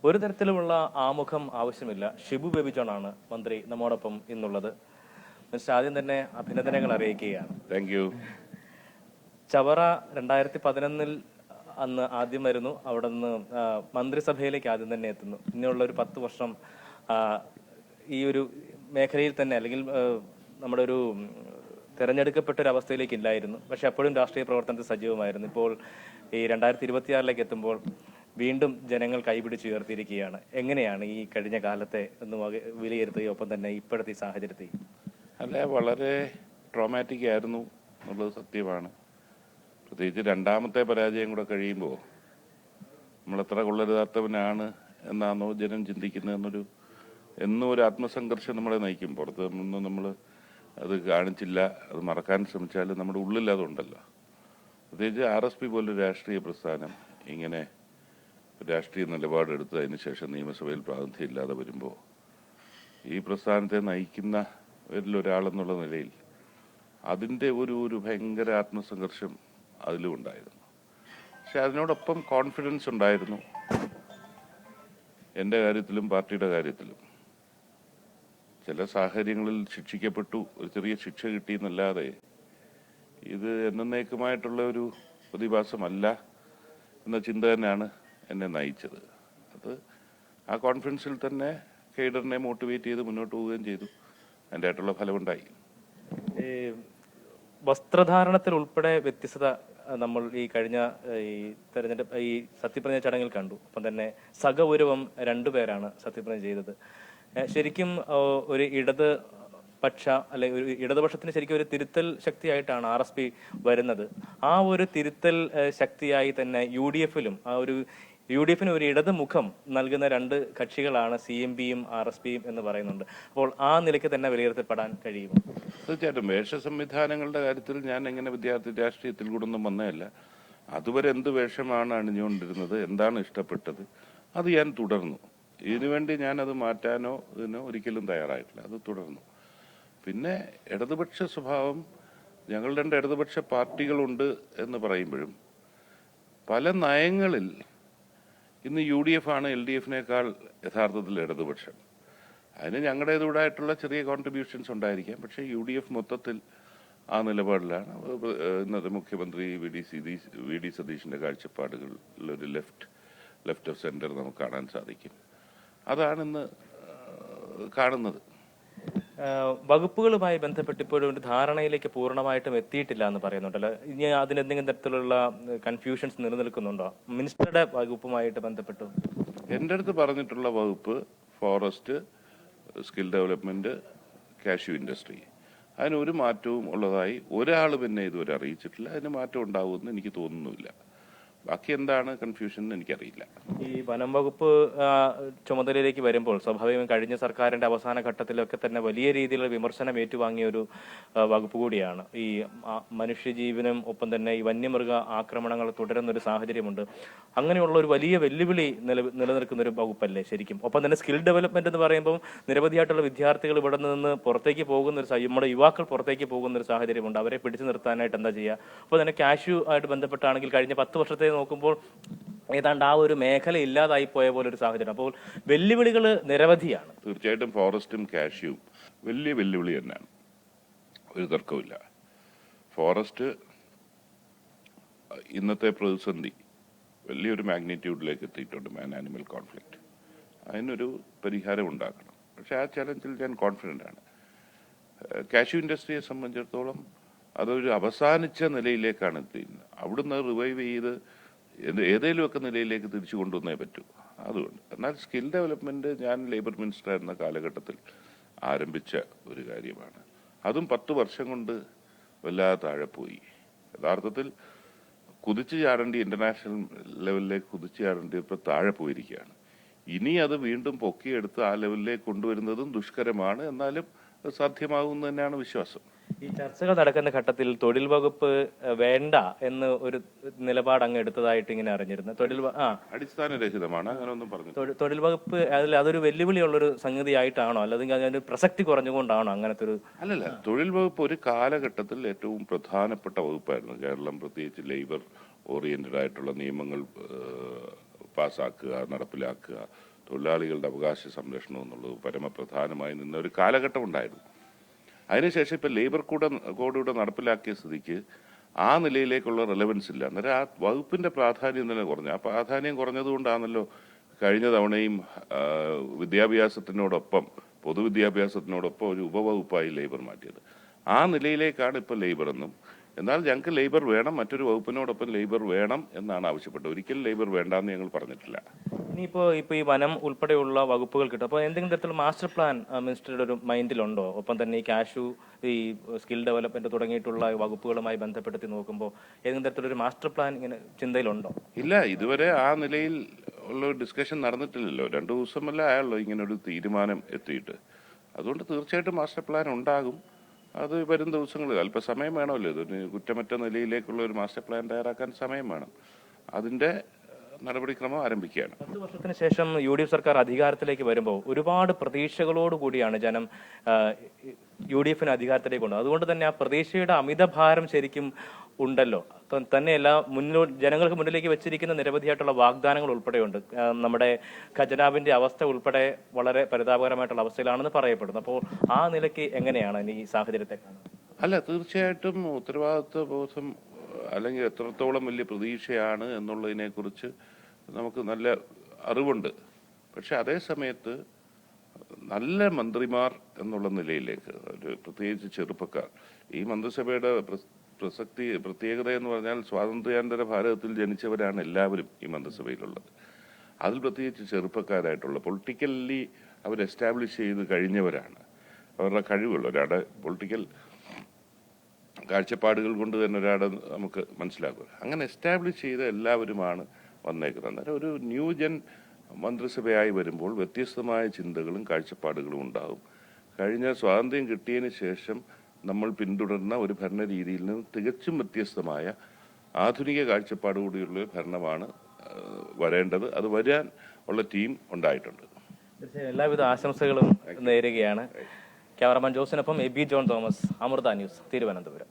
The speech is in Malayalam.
ഒരു തരത്തിലുമുള്ള ആമുഖം ആവശ്യമില്ല. ഷിബു ബേബി ജോണാണ് മന്ത്രി നമ്മോടൊപ്പം ഇന്നുള്ളത്. മിസ്റ്റർ, ആദ്യം തന്നെ അഭിനന്ദനങ്ങൾ അറിയിക്കുകയാണ്. Thank you. ചവറ 2011 അന്ന് ആദ്യം വരുന്നു, അവിടെ നിന്ന് മന്ത്രിസഭയിലേക്ക് ആദ്യം തന്നെ എത്തുന്നു. പിന്നെയുള്ള ഒരു 10 വർഷം ഈ ഒരു മേഖലയിൽ തന്നെ, അല്ലെങ്കിൽ നമ്മുടെ ഒരു തിരഞ്ഞെടുക്കപ്പെട്ട ഒരു അവസ്ഥയിലേക്ക് ഇല്ലായിരുന്നു. പക്ഷെ അപ്പോഴും രാഷ്ട്രീയ പ്രവർത്തനത്തിൽ സജീവമായിരുന്നു. ഇപ്പോൾ ഈ 2026 എത്തുമ്പോൾ വീണ്ടും ജനങ്ങൾ കൈപിടിച്ചുയർത്തിയിരിക്കുകയാണ്. എങ്ങനെയാണ് ഈ കഴിഞ്ഞ കാലത്തെ ഒന്ന് വിലയിരുത്തുകയും ഒപ്പം തന്നെ ഇപ്പോഴത്തെ ഈ സാഹചര്യത്തെ? അല്ല, വളരെ ട്രോമാറ്റിക് ആയിരുന്നു എന്നുള്ളത് സത്യമാണ്. പ്രത്യേകിച്ച് രണ്ടാമത്തെ പരാജയം കൂടെ കഴിയുമ്പോൾ നമ്മളെത്ര കൊള്ളരുതാത്തവനാണ് എന്നാണോ ജനം ചിന്തിക്കുന്നത് എന്നും ഒരു ആത്മസംഘർഷം നമ്മളെ നയിക്കും. പുറത്ത് നിന്നും നമ്മൾ അത് കാണിച്ചില്ല, അത് മറക്കാൻ ശ്രമിച്ചാലും നമ്മുടെ ഉള്ളിൽ അതുണ്ടല്ലോ. പ്രത്യേകിച്ച് RSP പോലൊരു രാഷ്ട്രീയ പ്രസ്ഥാനം ഇങ്ങനെ രാഷ്ട്രീയ നിലപാടെടുത്ത് അതിന് ശേഷം നിയമസഭയിൽ പ്രാതിനിധ്യം ഇല്ലാതെ വരുമ്പോൾ ഈ പ്രസ്ഥാനത്തെ നയിക്കുന്നവരിലൊരാളെന്നുള്ള നിലയിൽ അതിൻ്റെ ഒരു ഭയങ്കര ആത്മസംഘർഷം അതിലും ഉണ്ടായിരുന്നു. പക്ഷെ അതിനോടൊപ്പം കോൺഫിഡൻസ് ഉണ്ടായിരുന്നു എൻ്റെ കാര്യത്തിലും പാർട്ടിയുടെ കാര്യത്തിലും. ചില സാഹചര്യങ്ങളിൽ ശിക്ഷിക്കപ്പെട്ടു, ഒരു ചെറിയ ശിക്ഷ കിട്ടിയെന്നല്ലാതെ ഇത് എന്നേക്കുമായിട്ടുള്ള ഒരു പ്രതിഭാസമല്ല എന്ന ചിന്ത തന്നെയാണ് എന്നെ നയിച്ചത്. അത് ആ കോൺഫിഡൻസിൽ തന്നെ കേഡറിനെ മോട്ടിവേറ്റ് ചെയ്ത് മുന്നോട്ട് പോവുകയും ചെയ്തു. അതിൻ്റെ ആയിട്ടുള്ള ഫലമുണ്ടായി. വസ്ത്രധാരണത്തിൽ ഉൾപ്പെടെ വ്യത്യസ്തത നമ്മൾ ഈ കഴിഞ്ഞ ഈ സത്യപ്രതിജ്ഞ ചടങ്ങിൽ കണ്ടു. ഒപ്പം തന്നെ സഹപൂർവം 2 പേരാണ് സത്യപ്രതിജ്ഞ ചെയ്തത്. ശരിക്കും ഒരു ഒരു ഇടതുപക്ഷത്തിന് ശരിക്കും ഒരു തിരുത്തൽ ശക്തിയായിട്ടാണ് RSP വരുന്നത്. ആ ഒരു തിരുത്തൽ ശക്തിയായി തന്നെ UDF-ന് ഒരു ഇടത് മുഖം നൽകുന്ന 2 കക്ഷികളാണ് CMPയും RSPയും എന്ന് പറയുന്നുണ്ട്. അപ്പോൾ ആ നിലയ്ക്ക് തന്നെ വിലയിരുത്തപ്പെടാൻ കഴിയുമോ? തീർച്ചയായിട്ടും. വേഷ സംവിധാനങ്ങളുടെ കാര്യത്തിൽ ഞാൻ എങ്ങനെ വിദ്യാർത്ഥി രാഷ്ട്രീയത്തിൽ കൂടെ ഒന്നും വന്നതല്ല. അതുവരെ എന്ത് വേഷമാണ് അണിഞ്ഞുകൊണ്ടിരുന്നത്, എന്താണ് ഇഷ്ടപ്പെട്ടത്, അത് ഞാൻ തുടർന്നു. ഇതിനുവേണ്ടി ഞാനത് മാറ്റാനോ ഇതിനോ ഒരിക്കലും തയ്യാറായിട്ടില്ല. അത് തുടർന്നു. പിന്നെ ഇടതുപക്ഷ സ്വഭാവം, ഞങ്ങൾ 2 ഇടതുപക്ഷ പാർട്ടികളുണ്ട് എന്ന് പറയുമ്പോഴും പല നയങ്ങളിൽ ഇന്ന് UDF ആണ് LDF-നേക്കാൾ യഥാർത്ഥത്തിൽ ഇടതുപക്ഷം. അതിന് ഞങ്ങളുടേതുകൂടായിട്ടുള്ള ചെറിയ കോൺട്രിബ്യൂഷൻസ് ഉണ്ടായിരിക്കാം. പക്ഷേ UDF മൊത്തത്തിൽ ആ നിലപാടിലാണ്. ഇന്നത്തെ മുഖ്യമന്ത്രി വി ഡി സതീഷിന്റെ കാഴ്ചപ്പാടുകളിൽ ഒരു ലെഫ്റ്റ് ഓഫ് സെന്റർ നമുക്ക് കാണാൻ സാധിക്കും. അതാണ് ഇന്ന് കാണുന്നത്. വകുപ്പുകളുമായി ബന്ധപ്പെട്ട് ഇപ്പോഴും ഒരു ധാരണയിലേക്ക് പൂർണ്ണമായിട്ടും എത്തിയിട്ടില്ല എന്ന് പറയുന്നുണ്ടല്ലോ. ഇനി അതിനെന്തെങ്കിലും തരത്തിലുള്ള കൺഫ്യൂഷൻസ് നിലനിൽക്കുന്നുണ്ടോ മിനിസ്റ്ററുടെ വകുപ്പുമായിട്ട് ബന്ധപ്പെട്ടു? എൻ്റെ അടുത്ത് പറഞ്ഞിട്ടുള്ള വകുപ്പ് forest, skill development, cashew industry. അതിനൊരു മാറ്റവും ഉള്ളതായി ഒരാളും എന്നെ ഇതുവരെ അറിയിച്ചിട്ടില്ല. അതിന് മാറ്റം ഉണ്ടാവുമെന്ന് എനിക്ക് തോന്നുന്നില്ല. ബാക്കി എന്താണ് കൺഫ്യൂഷൻ എനിക്കറിയില്ല. ഈ വനം വകുപ്പ് ചുമതലയിലേക്ക് വരുമ്പോൾ സ്വാഭാവികം കഴിഞ്ഞ സർക്കാരിന്റെ അവസാന ഘട്ടത്തിലൊക്കെ തന്നെ വലിയ രീതിയിലുള്ള വിമർശനം ഏറ്റുവാങ്ങിയ ഒരു വകുപ്പ് കൂടിയാണ്. ഈ മനുഷ്യജീവനും ഒപ്പം തന്നെ ഈ വന്യമൃഗ ആക്രമണങ്ങൾ തുടരുന്ന ഒരു സാഹചര്യമുണ്ട്. അങ്ങനെയുള്ള ഒരു വലിയ വെല്ലുവിളി നിലനിൽക്കുന്ന ഒരു വകുപ്പല്ലേ ശരിക്കും? ഒപ്പം തന്നെ സ്കിൽ ഡെവലപ്മെന്റ് എന്ന് പറയുമ്പോൾ നിരവധിയായിട്ടുള്ള വിദ്യാർത്ഥികൾ ഇവിടെ നിന്ന് പുറത്തേക്ക് പോകുന്ന നമ്മുടെ യുവാക്കൾ പുറത്തേക്ക് പോകുന്ന ഒരു സാഹചര്യമുണ്ട്. അവരെ പിടിച്ചു നിർത്താനായിട്ട് എന്താ ചെയ്യുക? അപ്പോൾ തന്നെ കാഷ്യൂ ആയിട്ട് ബന്ധപ്പെട്ടാണെങ്കിൽ കഴിഞ്ഞ 10 വർഷത്തെ നോക്കുമ്പോൾ ഏതാണ്ട് ആ ഒരു മേഖല ഇല്ലാതായി പോയ പോലെ ഒരു സാഹചര്യം. അപ്പോൾ വെല്ലുവിളികൾ നിരവധിയാണ്. തീർച്ചയായിട്ടും ഫോറസ്റ്റും കാഷ്യൂവും വലിയ വെല്ലുവിളി തന്നെയാണ്, ഒരു തർക്കമില്ല. ഫോറസ്റ്റ് ഇന്നത്തെ പ്രതിസന്ധി വലിയൊരു മാഗ്നിറ്റ്യൂഡിലേക്ക് എത്തിയിട്ടുണ്ട്, മാൻ ആനിമൽ കോൺഫ്ലിക്റ്റ്. അതിനൊരു പരിഹാരം ഉണ്ടാക്കണം. പക്ഷെ ആ ചലഞ്ചിൽ ഞാൻ കോൺഫിഡൻ്റ് ആണ്. കാഷ്യൂ ഇൻഡസ്ട്രിയെ സംബന്ധിച്ചിടത്തോളം അതൊരു അവസാനിച്ച നിലയിലേക്കാണ് എത്തിയിരുന്നത്. അവിടുന്ന് റിവൈവ് ചെയ്ത് ഏതെങ്കിലുമൊക്കെ നിലയിലേക്ക് തിരിച്ചു കൊണ്ടുവന്നേ പറ്റൂ. അതുകൊണ്ട് എന്നാൽ സ്കിൽ ഡെവലപ്മെന്റ് ഞാൻ ലേബർ മിനിസ്റ്റർ ആയിരുന്ന കാലഘട്ടത്തിൽ ആരംഭിച്ച ഒരു കാര്യമാണ്. അതും 10 വർഷം കൊണ്ട് വല്ലാതെ താഴെ പോയി. യഥാർത്ഥത്തിൽ കുതിച്ചു ചാടേണ്ടി, ഇന്റർനാഷണൽ ലെവലിലേക്ക് കുതിച്ചു ചാടേണ്ടി ഇപ്പോൾ താഴെ പോയിരിക്കുകയാണ്. ഇനി അത് വീണ്ടും പൊക്കിയെടുത്ത് ആ ലെവലിലേക്ക് കൊണ്ടുവരുന്നതും ദുഷ്കരമാണ്. എന്നാലും സാധ്യമാകുമെന്ന് തന്നെയാണ് വിശ്വാസം. ഈ ചർച്ചകൾ നടക്കുന്ന ഘട്ടത്തിൽ തൊഴിൽ വകുപ്പ് വേണ്ട എന്ന് ഒരു നിലപാട് അങ്ങ് എടുത്തതായിട്ട് ഇങ്ങനെ അറിഞ്ഞിരുന്നു. അടിസ്ഥാനരഹിതമാണ്, അങ്ങനെ ഒന്നും പറഞ്ഞു. തൊഴിൽ വകുപ്പ് അതൊരു വെല്ലുവിളിയുള്ളൊരു സംഗതിയായിട്ടാണോ, അല്ലെങ്കിൽ അതിന്റെ പ്രസക്തി കുറഞ്ഞുകൊണ്ടാണോ അങ്ങനത്തെ ഒരു? അല്ലല്ല, തൊഴിൽ വകുപ്പ് ഒരു കാലഘട്ടത്തിൽ ഏറ്റവും പ്രധാനപ്പെട്ട വകുപ്പായിരുന്നു. കേരളം പ്രത്യേകിച്ച് ലേബർ ഓറിയന്റഡ് ആയിട്ടുള്ള നിയമങ്ങൾ പാസ്സാക്കുക, നടപ്പിലാക്കുക, തൊഴിലാളികളുടെ അവകാശ സംരക്ഷണം എന്നുള്ളത് പരമപ്രധാനമായി നിന്ന ഒരു കാലഘട്ടം ഉണ്ടായിരുന്നു. അതിനുശേഷം ഇപ്പം ലേബർ കോഡ് നടപ്പിലാക്കിയ സ്ഥിതിക്ക് ആ നിലയിലേക്കുള്ള റെലവൻസ് ഇല്ല. അന്നേരം ആ വകുപ്പിന്റെ പ്രാധാന്യം തന്നെ കുറഞ്ഞു. ആ പ്രാധാന്യം കുറഞ്ഞതുകൊണ്ടാണല്ലോ കഴിഞ്ഞ തവണയും വിദ്യാഭ്യാസത്തിനോടൊപ്പം പൊതുവിദ്യാഭ്യാസത്തിനോടൊപ്പം ഒരു ഉപവകുപ്പായി ലേബർ മാറ്റിയത്. ആ നിലയിലേക്കാണ് ഇപ്പോൾ ലേബർ എന്നും. എന്നാൽ ഞങ്ങൾക്ക് ലേബർ വേണം, മറ്റൊരു വകുപ്പിനോടൊപ്പം ലേബർ വേണം എന്നാണ് ആവശ്യപ്പെട്ടത്. ഒരിക്കലും ലേബർ വേണ്ടാന്ന് ഞങ്ങൾ പറഞ്ഞിട്ടില്ല. ഇനിയിപ്പോ ഈ വനം ഉൾപ്പെടെയുള്ള വകുപ്പുകൾ കിട്ടും. അപ്പോൾ എന്തെങ്കിലും തരത്തിലുള്ള മാസ്റ്റർ പ്ലാൻ മിനിസ്റ്ററുടെ ഒരു മൈൻഡിലുണ്ടോ? ഒപ്പം തന്നെ ഈ കാഷു, ഈ സ്കിൽ ഡെവലപ്മെന്റ് തുടങ്ങിയിട്ടുള്ള വകുപ്പുകളുമായി ബന്ധപ്പെടുത്തി നോക്കുമ്പോൾ ഏതെങ്കിലും തരത്തിലൊരു മാസ്റ്റർ പ്ലാൻ ഇങ്ങനെ ചിന്തയിലുണ്ടോ? ഇല്ല, ഇതുവരെ ആ നിലയിൽ ഉള്ള ഡിസ്കഷൻ നടന്നിട്ടില്ലല്ലോ. 2 ദിവസമല്ല ആയുള്ളൂ ഇങ്ങനെ ഒരു തീരുമാനം എത്തിയിട്ട്. അതുകൊണ്ട് തീർച്ചയായിട്ടും മാസ്റ്റർ പ്ലാൻ ഉണ്ടാകും. അത് വരും ദിവസങ്ങളിൽ അല്പസമയം വേണമല്ലോ. ഇതൊരു കുറ്റമറ്റ നിലയിലേക്കുള്ള ഒരു മാസ്റ്റർ പ്ലാൻ തയ്യാറാക്കാൻ സമയം വേണം. അതിന്റെ നടപടിക്രമം ആരംഭിക്കുകയാണ്. 10 വർഷത്തിന് ശേഷം UDF സർക്കാർ അധികാരത്തിലേക്ക് വരുമ്പോൾ ഒരുപാട് പ്രതീക്ഷകളോടുകൂടിയാണ് ജനം UDFിന് അധികാരത്തിലേക്ക് കൊണ്ടത്. അതുകൊണ്ട് തന്നെ ആ പ്രതീക്ഷയുടെ അമിതഭാരം ശരിക്കും ഉണ്ടല്ലോ. തന്നെയല്ല, ജനങ്ങൾക്ക് മുന്നിലേക്ക് വെച്ചിരിക്കുന്ന നിരവധിയായിട്ടുള്ള വാഗ്ദാനങ്ങൾ ഉൾപ്പെടെയുണ്ട്. നമ്മുടെ ഖജനാവിന്റെ അവസ്ഥ ഉൾപ്പെടെ വളരെ പരിതാപകരമായിട്ടുള്ള അവസ്ഥയിലാണെന്ന് പറയപ്പെടുന്നു. അപ്പോൾ ആ നിലയ്ക്ക് എങ്ങനെയാണ് ഈ സാഹചര്യത്തെ കാണുന്നത്? അല്ല, തീർച്ചയായിട്ടും ഉത്തരവാദിത്വ ബോധം അല്ലെങ്കിൽ എത്രത്തോളം വലിയ പ്രതീക്ഷയാണ് എന്നുള്ളതിനെ കുറിച്ച് നമുക്ക് നല്ല അറിവുണ്ട്. പക്ഷെ അതേ സമയത്ത് നല്ല മന്ത്രിമാർ എന്നുള്ള നിലയിലേക്ക് ഒരു പ്രത്യേകിച്ച് ചെറുപ്പക്കാർ, ഈ മന്ത്രിസഭയുടെ പ്രത്യേകത എന്ന് പറഞ്ഞാൽ സ്വാതന്ത്ര്യാനന്തര ഭാരതത്തിൽ ജനിച്ചവരാണ് എല്ലാവരും ഈ മന്ത്രിസഭയിലുള്ളത്. അതിൽ പ്രത്യേകിച്ച് ചെറുപ്പക്കാരായിട്ടുള്ള പൊളിറ്റിക്കലി അവർ എസ്റ്റാബ്ലിഷ് ചെയ്ത് കഴിഞ്ഞവരാണ്. അവരുടെ കഴിവുകൾ, ഒരാളുടെ പൊളിറ്റിക്കൽ കാഴ്ചപ്പാടുകൾ കൊണ്ട് തന്നെ ഒരാളെ നമുക്ക് മനസ്സിലാക്കുക. അങ്ങനെ എസ്റ്റാബ്ലിഷ് ചെയ്ത എല്ലാവരുമാണ് വന്നേക്കുന്നത്. അന്നേരം ഒരു ന്യൂജൻ മന്ത്രിസഭയായി വരുമ്പോൾ വ്യത്യസ്തമായ ചിന്തകളും കാഴ്ചപ്പാടുകളും ഉണ്ടാകും. കഴിഞ്ഞ സ്വാതന്ത്ര്യം കിട്ടിയതിന് ശേഷം നമ്മൾ പിന്തുടർന്ന ഒരു ഭരണ രീതിയിൽ നിന്ന് തികച്ചും വ്യത്യസ്തമായ ആധുനിക കാഴ്ചപ്പാടുകൂടിയുള്ള ഭരണമാണ് വരേണ്ടത്. അത് വരാൻ ഉള്ള ടീം ഉണ്ടായിട്ടുണ്ട്. എല്ലാവിധ ആശംസകളും നേരുകയാണ്. ക്യാമറമാൻ ജോസിനൊപ്പം AB ജോൺ തോമസ്, അമൃത ന്യൂസ്, തിരുവനന്തപുരം.